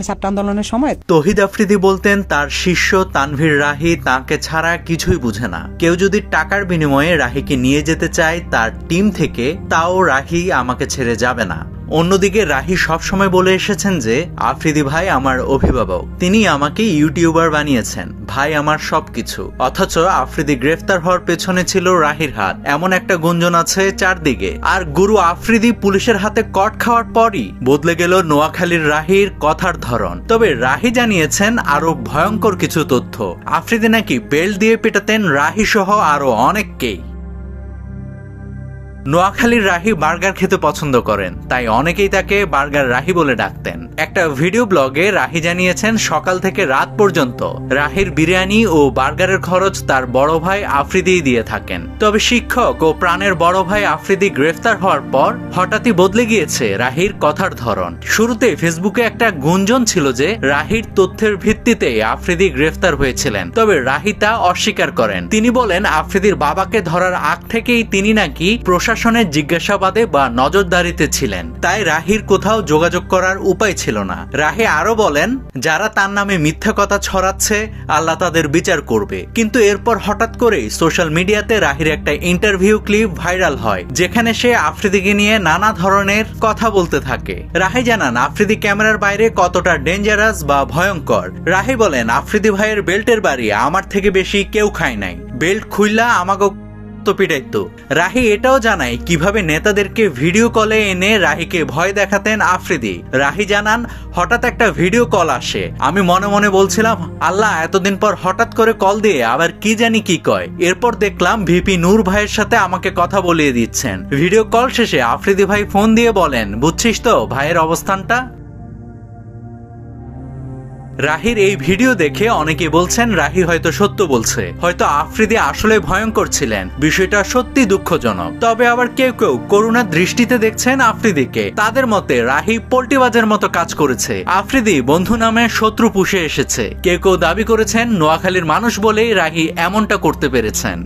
ছাত্র আন্দোলনের সময়। তৌহিদ আফ্রিদি বলতেন তার শিষ্য তানভীর রাহি তাকে ছাড়া কিছুই বুঝে না। কেউ যদি টাকার বিনিময়ে রাহিকে নিয়ে যেতে চায় তার টিম থেকে, তাও রাহি আমাকে ছেড়ে যাবে না। অন্যদিকে রাহি সবসময় বলে এসেছেন যে আফ্রিদি ভাই আমার অভিভাবক, তিনি আমাকে ইউটিউবার বানিয়েছেন, ভাই আমার সবকিছু। অথচ আফ্রিদি গ্রেফতার হওয়ার পেছনে ছিল রাহির হাত, এমন একটা গুঞ্জন আছে চারদিকে। আর গুরু আফ্রিদি পুলিশের হাতে কট খাওয়ার পরই বদলে গেল নোয়াখালীর রাহির কথার ধরন। তবে রাহি জানিয়েছেন আরো ভয়ঙ্কর কিছু তথ্য। আফ্রিদি নাকি বেল্ট দিয়ে পেটাতেন রাহি সহ আরো অনেককেই। নোয়াখালীর রাহি বার্গার খেতে পছন্দ করেন, তাই অনেকেই তাকে বার্গার রাহি বলে ডাকতেন। একটা ভিডিও ব্লগে রাহি জানিয়েছেন সকাল থেকে রাত পর্যন্ত রাহির বিরিয়ানি ও বার্গারের খরচ তার বড় ভাই আফ্রিদি দিয়ে থাকেন। তবে শিক্ষক ও প্রাণের বড় ভাই আফ্রিদি গ্রেফতার হওয়ার পর হঠাৎই বদলে গিয়েছে রাহির কথার ধরন। শুরুতে ফেসবুকে একটা গুঞ্জন ছিল যে রাহির তথ্যের ভিত্তিতে আফ্রিদি গ্রেফতার হয়েছিলেন, তবে রাহি তা অস্বীকার করেন। তিনি বলেন আফ্রিদির বাবাকে ধরার আগ থেকেই তিনি নাকি প্রশাসনের জিজ্ঞাসাবাদে বা নজরদারিতে ছিলেন, তাই রাহির কোথাও যোগাযোগ করার উপায় ছিল না। রাহি আরো বলেন যারা তার নামে মিথ্যা কথা ছড়াচ্ছে আল্লাহ তাদের বিচার করবে। কিন্তু এরপর হঠাৎ করেই সোশ্যাল মিডিয়াতে রাহির একটা ইন্টারভিউ ক্লিপ ভাইরাল হয়, যেখানে সে আফ্রিদিকে নিয়ে নানা ধরনের কথা বলতে থাকে। রাহি জানান আফ্রিদি ক্যামেরার বাইরে কতটা ডেঞ্জারাস বা ভয়ঙ্কর। রাহি বলেন আফ্রিদি ভাইয়ের বেল্টের বাড়ি আমার থেকে বেশি কেউ খায় নাই, বেল্ট খুইলা আমাকে তো পিটাইতো। রাহি এটাও জানায় কিভাবে নেতাদেরকে ভিডিও কলে এনে রাহিকে ভয় দেখাতেন আফ্রিদি। রাহি জানান হঠাৎ একটা ভিডিও কল আসে, আমি মনে মনে বলছিলাম আল্লাহ এতদিন পর হঠাৎ করে কল দিয়ে আবার কি জানি কি কয়। এরপর দেখলাম ভিপি নূর ভাইয়ের সাথে আমাকে কথা বলিয়ে দিচ্ছেন। ভিডিও কল শেষে আফ্রিদি ভাই ফোন দিয়ে বলেন বুঝছিস তো ভাইয়ের অবস্থানটা। রাহির এই ভিডিও দেখে অনেকে বলছেন রাহি হয়তো সত্য বলছে, হয়তো আফ্রিদি আসলে ভয়ঙ্কর ছিলেন। বিষয়টা সত্যি দুঃখজনক। তবে আবার কেউ কেউ করুণার দৃষ্টিতে দেখছেন আফ্রিদিকে। তাদের মতে রাহি পল্টিবাজের মতো কাজ করেছে, আফ্রিদি বন্ধু নামে শত্রু পুষে এসেছে। কেউ কেউ দাবি করেছেন নোয়াখালীর মানুষ বলেই রাহি এমনটা করতে পেরেছেন।